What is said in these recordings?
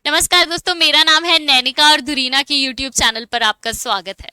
नमस्कार दोस्तों, मेरा नाम है नैनिका और धुरीना की यूट्यूब चैनल पर आपका स्वागत है।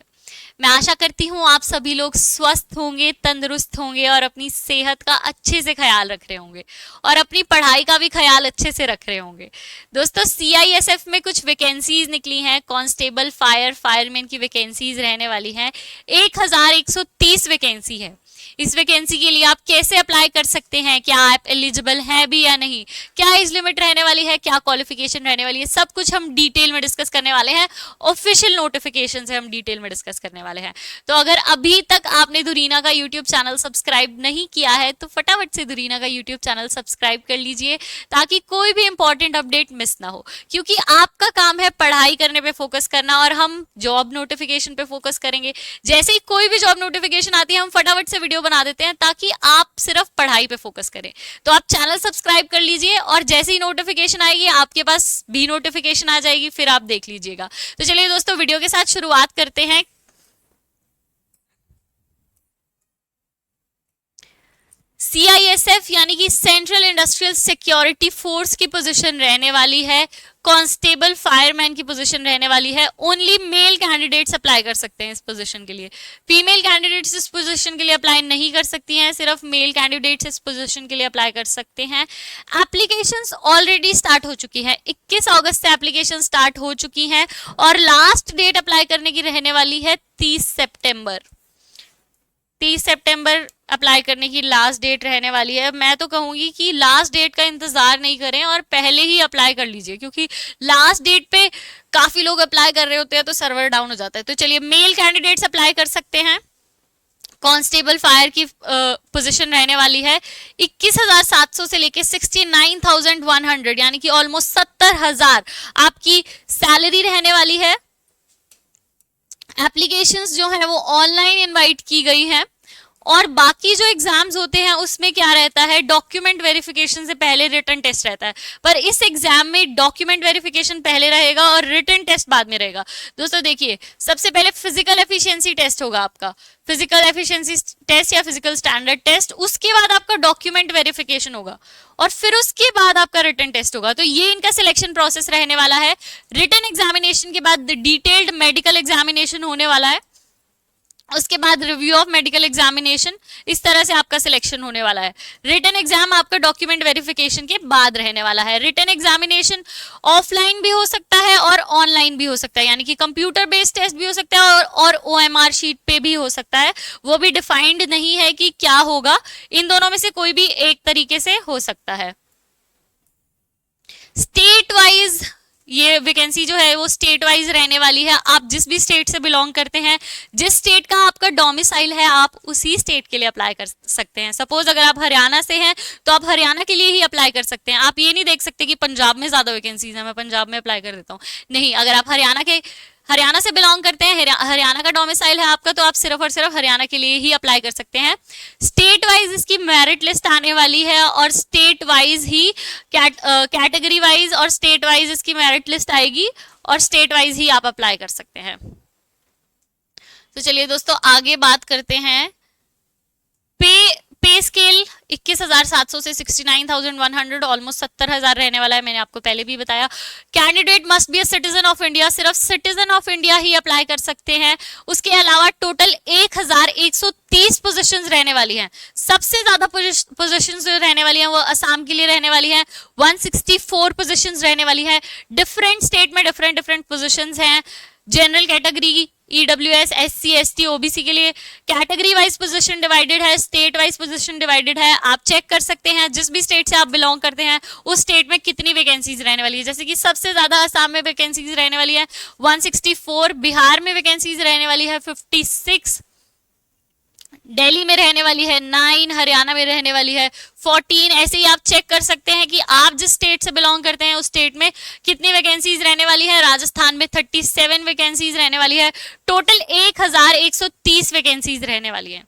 मैं आशा करती हूँ आप सभी लोग स्वस्थ होंगे, तंदुरुस्त होंगे और अपनी सेहत का अच्छे से ख्याल रख रहे होंगे और अपनी पढ़ाई का भी ख्याल अच्छे से रख रहे होंगे। दोस्तों, सीआईएसएफ में कुछ वैकेंसीज निकली हैं। कांस्टेबल, फायरमैन की वैकेंसीज रहने वाली हैं। 1130 वैकेंसी है। इस वैकेंसी के लिए आप कैसे अप्लाई कर सकते हैं, क्या आप एलिजिबल हैं भी या नहीं, क्या एज लिमिट रहने वाली है, क्या क्वालिफिकेशन रहने वाली है, सब कुछ हम डिटेल में डिस्कस करने वाले हैं। ऑफिशियल नोटिफिकेशन से हम डिटेल में डिस्कस करने वाले हैं। तो अगर अभी तक आपने धुरीना का यूट्यूब चैनल सब्सक्राइब नहीं किया है तो फटाफट से धुरीना का यूट्यूब चैनल सब्सक्राइब कर लीजिए ताकि कोई भी इंपॉर्टेंट अपडेट मिस ना हो, क्योंकि आपका काम है पढ़ाई करने पे फोकस करना और हम जॉब नोटिफिकेशन पे फोकस करेंगे। जैसे ही कोई भी जॉब नोटिफिकेशन आती है हम फटाफट से वीडियो बना देते हैं ताकि आप सिर्फ पढ़ाई पे फोकस करें। तो आप चैनल सब्सक्राइब कर लीजिए और जैसे ही नोटिफिकेशन आएगी आपके पास भी नोटिफिकेशन आ जाएगी, फिर आप देख लीजिएगा। तो चलिए दोस्तों, वीडियो के साथ शुरुआत करते हैं। सीआईएसएफ यानी कि सेंट्रल इंडस्ट्रियल सिक्योरिटी फोर्स की पोजीशन रहने वाली है। कांस्टेबल, फायरमैन की पोजीशन रहने वाली है। ओनली मेल कैंडिडेट्स अप्लाई कर सकते हैं इस पोजीशन के लिए। फीमेल कैंडिडेट्स इस पोजीशन के लिए अप्लाई नहीं कर सकती हैं, सिर्फ मेल कैंडिडेट्स इस पोजीशन के लिए अप्लाई कर सकते हैं। एप्लीकेशंस ऑलरेडी स्टार्ट हो चुकी है। 21 अगस्त से एप्लीकेशन स्टार्ट हो चुकी हैं और लास्ट डेट अप्लाई करने की रहने वाली है 30 सितंबर। 30 सितंबर अप्लाई करने की लास्ट डेट रहने वाली है। मैं तो कहूंगी कि लास्ट डेट का इंतजार नहीं करें और पहले ही अप्लाई कर लीजिए, क्योंकि लास्ट डेट पे काफी लोग अप्लाई कर रहे होते हैं तो सर्वर डाउन हो जाता है। तो चलिए, मेल कैंडिडेट्स अप्लाई कर सकते हैं। कांस्टेबल फायर की पोजीशन रहने वाली है 21,700 से लेके 69,100 यानी कि ऑलमोस्ट 70,000 आपकी सैलरी रहने वाली है। एप्लीकेशंस जो है वो ऑनलाइन इनवाइट की गई हैं और बाकी जो एग्जाम्स होते हैं उसमें क्या रहता है, डॉक्यूमेंट वेरिफिकेशन से पहले रिटन टेस्ट रहता है, पर इस एग्जाम में डॉक्यूमेंट वेरिफिकेशन पहले रहेगा और रिटन टेस्ट बाद में रहेगा। दोस्तों देखिए, सबसे पहले फिजिकल एफिशिएंसी टेस्ट होगा आपका, फिजिकल एफिशिएंसी टेस्ट या फिजिकल स्टैंडर्ड टेस्ट। उसके बाद आपका डॉक्यूमेंट वेरिफिकेशन होगा और फिर उसके बाद आपका रिटन टेस्ट होगा। तो ये इनका सिलेक्शन प्रोसेस रहने वाला है। रिटन एग्जामिनेशन के बाद डिटेल्ड मेडिकल एग्जामिनेशन होने वाला है, उसके बाद रिव्यू ऑफ मेडिकल एग्जामिनेशन। इस तरह से आपका सिलेक्शन होने वाला है। रिटन एग्जाम आपका डॉक्यूमेंट वेरिफिकेशन के बाद रहने वाला है। रिटन एग्जामिनेशन ऑफलाइन भी हो सकता है और ऑनलाइन भी हो सकता है, यानी कि कंप्यूटर बेस्ड टेस्ट भी हो सकता है और ओएमआर शीट पे भी हो सकता है। वो भी डिफाइंड नहीं है कि क्या होगा, इन दोनों में से कोई भी एक तरीके से हो सकता है। स्टेट वाइज ये वैकेंसी जो है वो स्टेट वाइज रहने वाली है। आप जिस भी स्टेट से बिलोंग करते हैं, जिस स्टेट का आपका डोमिसाइल है, आप उसी स्टेट के लिए अप्लाई कर सकते हैं। सपोज अगर आप हरियाणा से हैं तो आप हरियाणा के लिए ही अप्लाई कर सकते हैं। आप ये नहीं देख सकते कि पंजाब में ज्यादा वैकेंसीज है, मैं पंजाब में अप्लाई कर देता हूँ, नहीं। अगर आप हरियाणा से बिलोंग करते हैं, हरियाणा का डोमिसाइल है आपका, तो आप सिर्फ और सिर्फ हरियाणा के लिए ही अप्लाई कर सकते हैं। स्टेट वाइज इसकी मेरिट लिस्ट आने वाली है और स्टेट वाइज ही कैटेगरी वाइज और स्टेट वाइज इसकी मेरिट लिस्ट आएगी और स्टेट वाइज ही आप अप्लाई कर सकते हैं। तो चलिए दोस्तों, आगे बात करते हैं। पे स्केल 21,700 से 69,100 ऑलमोस्ट 70,000 रहने वाला है, मैंने आपको पहले भी बताया। Candidate must be a citizen of India, सिर्फ सिटीजन ऑफ इंडिया ही अप्लाई कर सकते हैं। उसके अलावा टोटल 1,130 पोजीशंस रहने वाली हैं। सबसे ज्यादा पोजीशंस जो रहने वाली हैं वो असम के लिए रहने वाली हैं, 164 पोजीशंस रहने वाली है। डिफरेंट स्टेट में डिफरेंट पोजीशंस हैं। General category, EWS, SC, ST, OBC के लिए कैटेगरी वाइज पोजीशन डिवाइडेड है, स्टेट वाइज पोजीशन डिवाइडेड है। आप चेक कर सकते हैं जिस भी स्टेट से आप बिलोंग करते हैं उस स्टेट में कितनी वैकेंसीज रहने वाली है। जैसे कि सबसे ज्यादा असम में वैकेंसीज रहने वाली है 164, बिहार में वैकेंसीज रहने वाली है 56, दिल्ली में रहने वाली है 9, हरियाणा में रहने वाली है 14। ऐसे ही आप चेक कर सकते हैं कि आप जिस स्टेट से बिलोंग करते हैं उस स्टेट में कितनी वैकेंसीज रहने वाली है। राजस्थान में 37 वैकेंसीज रहने वाली है। टोटल 1,130 वैकेंसीज रहने वाली है।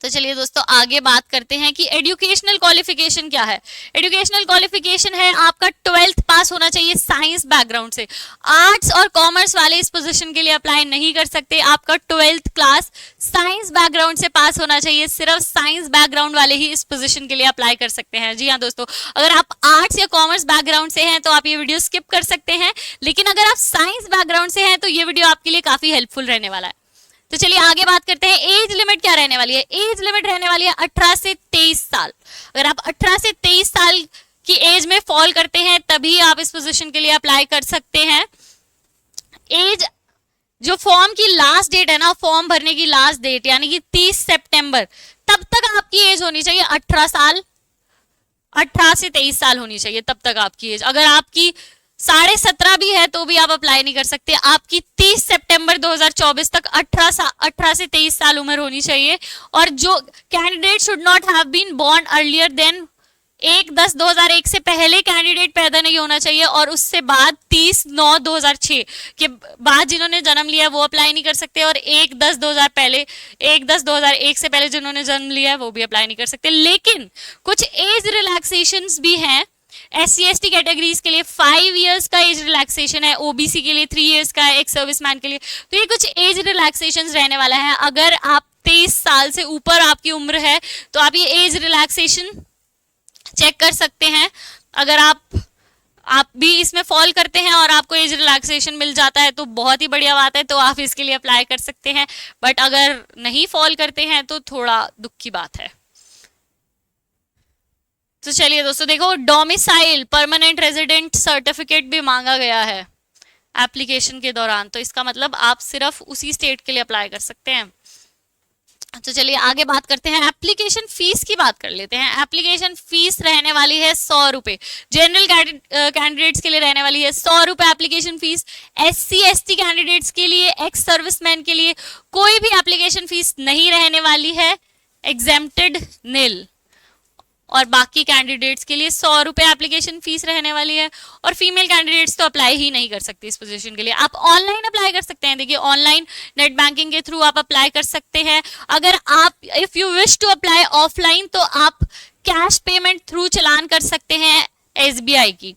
तो चलिए दोस्तों, आगे बात करते हैं कि एजुकेशनल क्वालिफिकेशन क्या है। एजुकेशनल क्वालिफिकेशन है आपका 12th पास होना चाहिए साइंस बैकग्राउंड से। आर्ट्स और कॉमर्स वाले इस पोजीशन के लिए अप्लाई नहीं कर सकते। आपका 12th क्लास साइंस बैकग्राउंड से पास होना चाहिए। सिर्फ साइंस बैकग्राउंड वाले ही इस पोजीशन के लिए अप्लाई कर सकते हैं। जी हाँ दोस्तों, अगर आप आर्ट्स या कॉमर्स बैकग्राउंड से हैं तो आप ये वीडियो स्किप कर सकते हैं, लेकिन अगर आप साइंस बैकग्राउंड से हैं तो ये वीडियो आपके लिए काफी हेल्पफुल रहने वाला है। तो चलिए आगे बात करते हैं। एज लिमिट क्या रहने वाली है? एज लिमिट रहने वाली है 18 से 23 साल। अगर आप 18 से 23 साल की एज में फॉल करते हैं तभी आप इस पोजीशन के लिए अप्लाई कर सकते हैं। एज जो फॉर्म की लास्ट डेट है ना, फॉर्म भरने की लास्ट डेट यानी कि 30 सितंबर, तब तक आपकी एज होनी चाहिए 18 साल। 18 से 23 साल होनी चाहिए तब तक आपकी एज। अगर आपकी 17.5 भी है तो भी आप अप्लाई नहीं कर सकते। आपकी 30 सितंबर 2024 तक 18 से 23 साल उम्र होनी चाहिए। और जो candidate should not have been born earlier than 1/10/2001 से पहले कैंडिडेट पैदा नहीं होना चाहिए, और उससे बाद 30/9/2006 के बाद जिन्होंने जन्म लिया वो अप्लाई नहीं कर सकते, और 1/10/2001 से पहले जिन्होंने जन्म लिया है वो भी अप्लाई नहीं कर सकते। लेकिन कुछ एज रिलैक्सेशंस भी हैं। SC/ST कैटेगरीज के लिए 5 इयर्स का एज रिलैक्सेशन है, OBC के लिए 3 इयर्स का है, एक सर्विसमैन के लिए। तो ये कुछ एज रिलैक्सेशन रहने वाला है। अगर आप 23 साल से ऊपर आपकी उम्र है तो आप ये एज रिलैक्सेशन चेक कर सकते हैं। अगर आप भी इसमें फॉल करते हैं और आपको एज रिलैक्सेशन मिल जाता है तो बहुत ही बढ़िया बात है, तो आप इसके लिए अप्लाई कर सकते हैं। बट अगर नहीं फॉल करते हैं तो थोड़ा दुख की बात है। तो चलिए दोस्तों देखो, डोमिसाइल परमानेंट रेजिडेंट सर्टिफिकेट भी मांगा गया है एप्लीकेशन के दौरान, तो इसका मतलब आप सिर्फ उसी स्टेट के लिए अप्लाई कर सकते हैं। तो चलिए आगे बात करते हैं। एप्लीकेशन फीस की बात कर लेते हैं। एप्लीकेशन फीस रहने वाली है 100 रुपए। जनरल कैंडिडेट्स के लिए रहने वाली है 100 रुपए एप्लीकेशन फीस। SC/ST कैंडिडेट्स के लिए, एक्स सर्विसमैन के लिए कोई भी एप्लीकेशन फीस नहीं रहने वाली है, एग्जेम्प्टेड नील। और बाकी कैंडिडेट्स के लिए 100 रुपए एप्लीकेशन फीस रहने वाली है। और फीमेल कैंडिडेट्स तो अप्लाई ही नहीं कर सकती इस पोजीशन के लिए। आप ऑनलाइन अप्लाई कर सकते हैं। देखिए ऑनलाइन नेट बैंकिंग के थ्रू आप अप्लाई कर सकते हैं। अगर आप if you wish to apply offline तो आप कैश पेमेंट थ्रू चलान कर सकते हैं SBI की।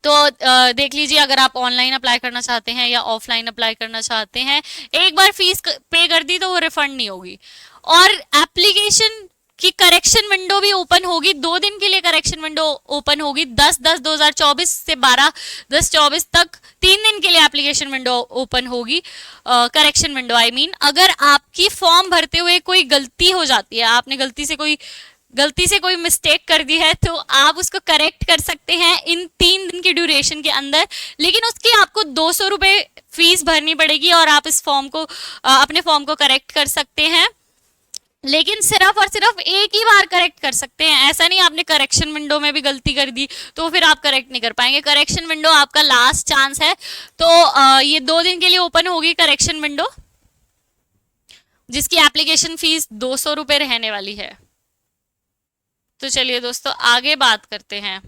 तो देख लीजिए, अगर आप ऑनलाइन अप्लाई करना चाहते हैं या ऑफलाइन अप्लाई करना चाहते हैं, एक बार फीस पे कर दी तो वो रिफंड नहीं होगी। और एप्लीकेशन कि करेक्शन विंडो भी ओपन होगी, 2 दिन के लिए करेक्शन विंडो ओपन होगी। 10/10/2024 से 12/10/24 तक 3 दिन के लिए एप्लीकेशन विंडो ओपन होगी। करेक्शन विंडो आई मीन, अगर आपकी फॉर्म भरते हुए कोई गलती हो जाती है, आपने गलती से कोई मिस्टेक कर दी है, तो आप उसको करेक्ट कर सकते हैं इन 3 दिन की ड्यूरेशन के अंदर। लेकिन उसकी आपको 200 रुपए फीस भरनी पड़ेगी और आप इस फॉर्म को अपने फॉर्म को करेक्ट कर सकते हैं। लेकिन सिर्फ और सिर्फ एक ही बार करेक्ट कर सकते हैं। ऐसा नहीं आपने करेक्शन विंडो में भी गलती कर दी तो फिर आप करेक्ट नहीं कर पाएंगे। करेक्शन विंडो आपका लास्ट चांस है। तो ये 2 दिन के लिए ओपन होगी करेक्शन विंडो, जिसकी एप्लीकेशन फीस 200 रुपए रहने वाली है। तो चलिए दोस्तों आगे बात करते हैं।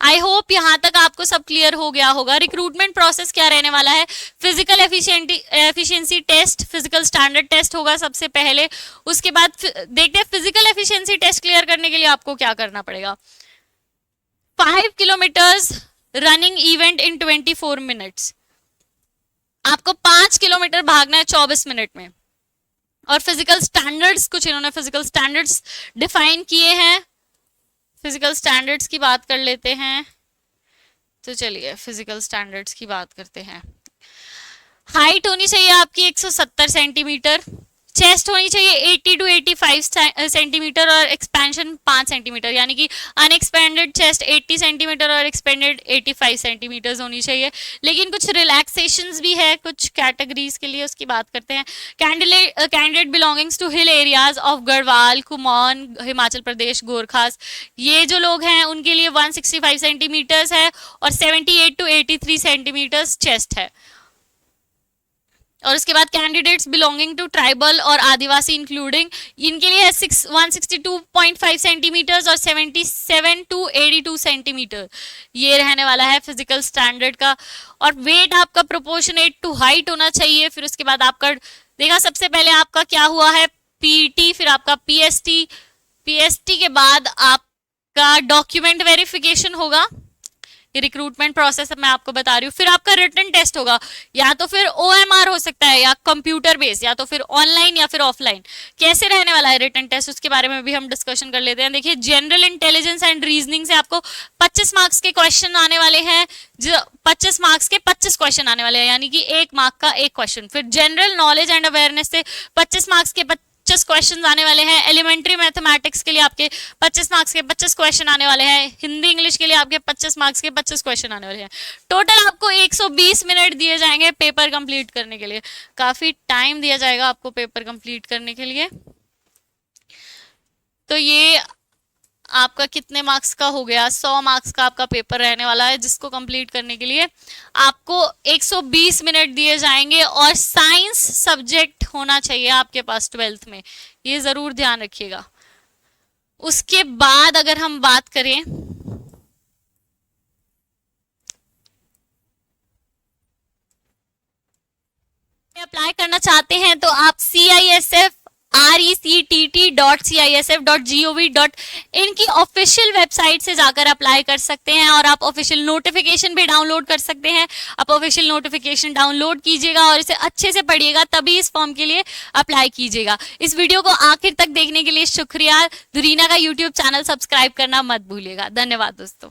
आई होप यहाँ तक आपको सब क्लियर हो गया होगा। रिक्रूटमेंट प्रोसेस क्या रहने वाला है? Physical efficiency test, physical standard test होगा सबसे पहले। उसके बाद देखते हैं फिजिकल एफिशिएंसी टेस्ट क्लियर करने के लिए आपको क्या करना पड़ेगा। 5 kilometres running event in 24 minutes. आपको 5 किलोमीटर भागना है 24 मिनट में। और फिजिकल स्टैंडर्ड्स, कुछ इन्होंने फिजिकल स्टैंडर्ड्स डिफाइन किए हैं। फिजिकल स्टैंडर्ड्स की बात कर लेते हैं। तो चलिए फिजिकल स्टैंडर्ड्स की बात करते हैं। हाइट होनी चाहिए आपकी 170 सेंटीमीटर। चेस्ट होनी चाहिए 80 to 85 सेंटीमीटर और एक्सपेंशन 5 सेंटीमीटर, यानी कि अनएक्सपेंडेड चेस्ट 80 सेंटीमीटर और एक्सपेंडेड 85 सेंटीमीटर होनी चाहिए। लेकिन कुछ रिलैक्सेशंस भी है कुछ कैटेगरीज के लिए, उसकी बात करते हैं। Candidate belongings to hill areas of Garhwal, Kumaon, Himachal Pradesh, Gorkhas, ये जो लोग हैं उनके लिए 165 सेंटीमीटर्स है और 78 to 83 सेंटीमीटर्स चेस्ट है। और उसके बाद कैंडिडेट्स बिलोंगिंग टू ट्राइबल और आदिवासी इंक्लूडिंग, इनके लिए है 162.5 सेंटीमीटर्स और 77 to 82 सेंटीमीटर ये रहने वाला है फिजिकल स्टैंडर्ड का। और वेट आपका प्रोपोर्शनेट टू हाइट होना चाहिए। फिर उसके बाद आपका देखा सबसे पहले आपका क्या हुआ है PET, फिर आपका PST के बाद आपका डॉक्यूमेंट वेरिफिकेशन होगा। ये रिक्रूटमेंट प्रोसेस मैं आपको बता रही हूँ। फिर आपका रिटन टेस्ट होगा, या तो फिर OMR हो सकता है, या कंप्यूटर बेस्ड, या तो फिर ऑनलाइन या फिर ऑफलाइन। कैसे रहने वाला है रिटन टेस्ट, उसके बारे में भी हम डिस्कशन कर लेते हैं। देखिए, जनरल इंटेलिजेंस एंड रीजनिंग से आपको 25 मार्क्स के क्वेश्चन आने वाले हैं, जो 25 मार्क्स के 25 क्वेश्चन आने वाले हैं, यानी कि 1 मार्क का 1 क्वेश्चन। फिर जनरल नॉलेज एंड अवेयरनेस से 25 मार्क्स के 25 क्वेश्चन आने वाले हैं। एलिमेंट्री मैथमेटिक्स के लिए आपके 25 मार्क्स के 25 क्वेश्चन आने वाले हैं। हिंदी इंग्लिश के लिए आपके 25 मार्क्स के 25 क्वेश्चन आने वाले हैं। टोटल आपको 120 मिनट दिए जाएंगे पेपर कंप्लीट करने के लिए। काफी टाइम दिया जाएगा आपको पेपर कंप्लीट करने के लिए। तो ये आपका कितने मार्क्स का हो गया, 100 मार्क्स का आपका पेपर रहने वाला है, जिसको कंप्लीट करने के लिए आपको 120 मिनट दिए जाएंगे। और साइंस सब्जेक्ट होना चाहिए आपके पास 12th में, ये जरूर ध्यान रखिएगा। उसके बाद अगर हम बात करें, अप्लाई करना चाहते हैं तो आप CISF.RECTT.CISF.gov.in की ऑफिशियल वेबसाइट से जाकर अप्लाई कर सकते हैं, और आप ऑफिशियल नोटिफिकेशन भी डाउनलोड कर सकते हैं। आप ऑफिशियल नोटिफिकेशन डाउनलोड कीजिएगा और इसे अच्छे से पढ़िएगा, तभी इस फॉर्म के लिए अप्लाई कीजिएगा। इस वीडियो को आखिर तक देखने के लिए शुक्रिया। धुरीना का यूट्यूब चैनल सब्सक्राइब करना मत भूलिएगा। धन्यवाद दोस्तों।